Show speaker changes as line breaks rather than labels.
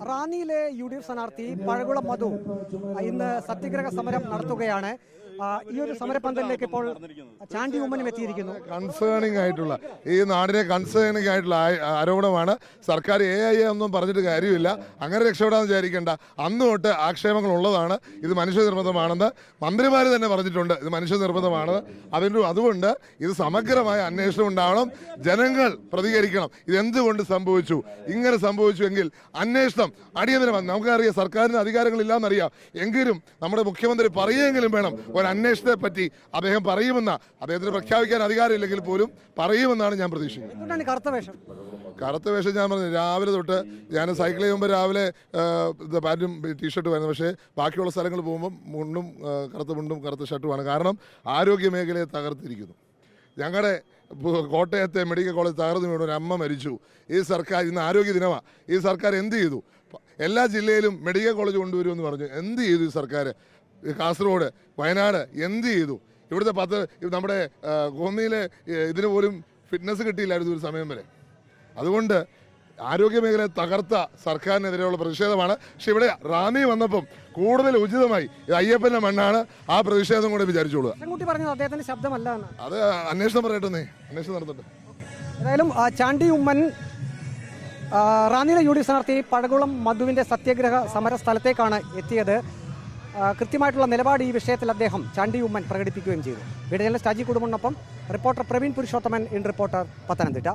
റാന്നിയിലെ UDF സ്ഥാനാർത്ഥി പഴകുളം മധു ഇന്ന് സത്യഗ്രഹ സമരം നടത്തുകയാണ്. ഈ ഒരു സമരപന്തലിലേക്ക് ഇപ്പോൾ ചാണ്ടി ഉമ്മനും എത്തിയിരിക്കുന്നു.
കൺസേണിംഗ് ആയിട്ടുള്ള ഈ നാടിനെ കൺസേണിംഗ് ആയിട്ടുള്ള ആരോപണമാണ്. സർക്കാർ AI ഒന്നും പറഞ്ഞിട്ട് കാര്യമില്ല. അങ്ങനെ രക്ഷപ്പെടാമെന്ന് വിചാരിക്കേണ്ട. അന്ന് തൊട്ട് ആക്ഷേപങ്ങൾ ഉള്ളതാണ്. ഇത് മനുഷ്യനിർമ്മിതമാണെന്ന് മന്ത്രിമാർ തന്നെ പറഞ്ഞിട്ടുണ്ട്. ഇത് മനുഷ്യനിർമ്മിതമാണ്. അതുകൊണ്ട് ഇത് സമഗ്രമായ അന്വേഷണം ഉണ്ടാവണം. ജനങ്ങൾ പ്രതികരിക്കണം. ഇതെന്തുകൊണ്ട് സംഭവിച്ചു, ഇങ്ങനെ സംഭവിച്ചുവെങ്കിൽ അന്വേഷണം അടിയന്തരമാണ്. നമുക്കറിയാം സർക്കാരിന് അധികാരങ്ങളില്ലാന്നറിയാം. എങ്കിലും നമ്മുടെ മുഖ്യമന്ത്രി പറയുമെങ്കിലും വേണം ഒരു അന്വേഷണത്തെ പറ്റി അദ്ദേഹം പറയുമെന്ന, അദ്ദേഹത്തിന് പ്രഖ്യാപിക്കാൻ അധികാരമില്ലെങ്കിൽ പോലും പറയുമെന്നാണ് ഞാൻ പ്രതീക്ഷിക്കുന്നത്. കറുത്ത വേഷം ഞാൻ പറഞ്ഞു രാവിലെ തൊട്ട് ഞാൻ സൈക്കിൾ ചെയ്യുമ്പോൾ രാവിലെ പാൻറ്റും ടീഷർട്ടും വരുന്നത്. പക്ഷേ ബാക്കിയുള്ള സ്ഥലങ്ങൾ പോകുമ്പോൾ മുണ്ടും കറുത്ത മുണ്ടും കറുത്ത ഷർട്ടുമാണ്. കാരണം ആരോഗ്യ മേഖലയെ തകർത്തിരിക്കുന്നു. ഞങ്ങളുടെ കോട്ടയത്തെ മെഡിക്കൽ കോളേജ് തകർന്നു വീണു, ഒരു അമ്മ മരിച്ചു. ഈ സർക്കാർ ഇന്ന് ആരോഗ്യ ദിനമാണ്. ഈ സർക്കാർ എന്ത് ചെയ്തു? എല്ലാ ജില്ലയിലും മെഡിക്കൽ കോളേജ് കൊണ്ടുവരുമെന്ന് പറഞ്ഞു. എന്ത് ചെയ്തു ഈ സർക്കാർ? കാസർഗോഡ്, വയനാട് എന്ത് ചെയ്തു? ഇവിടുത്തെ നമ്മുടെ കോന്നിയിലെ ഇതിന് പോലും ഫിറ്റ്നസ് കിട്ടിയില്ലായിരുന്നു ഒരു സമയം വരെ. അതുകൊണ്ട് ആരോഗ്യ മേഖലയെ തകർത്ത സർക്കാരിനെതിരെയുള്ള പ്രതിഷേധമാണ്. പക്ഷെ ഇവിടെ റാന്നി വന്നപ്പം കൂടുതൽ ഉചിതമായി ഇത് അയ്യപ്പന്റെ മണ്ണാണ്. ആ പ്രതിഷേധം കൂടെ വിചാരിച്ചോളൂ. അത് അന്വേഷണം പറയട്ടെ, അന്വേഷണം നടത്തട്ടെ.
ഏതായാലും ചാണ്ടി ഉമ്മൻ റാന്നിയിലെ UDF സ്ഥാനാർത്ഥി പഴകുളം മധുവിന്റെ സത്യഗ്രഹ സമര സ്ഥലത്തേക്കാണ് എത്തിയത്. കൃത്യമായിട്ടുള്ള നിലപാട് ഈ വിഷയത്തിൽ അദ്ദേഹം ചാണ്ടി ഉമ്മൻ പ്രകടിപ്പിക്കുകയും ചെയ്തു. വീഡിയോ ജേർണലിസ്റ്റ് അജി കുടുംബനൊപ്പം reporter Praveen Purushothaman, in reporter, Pathanamthitta.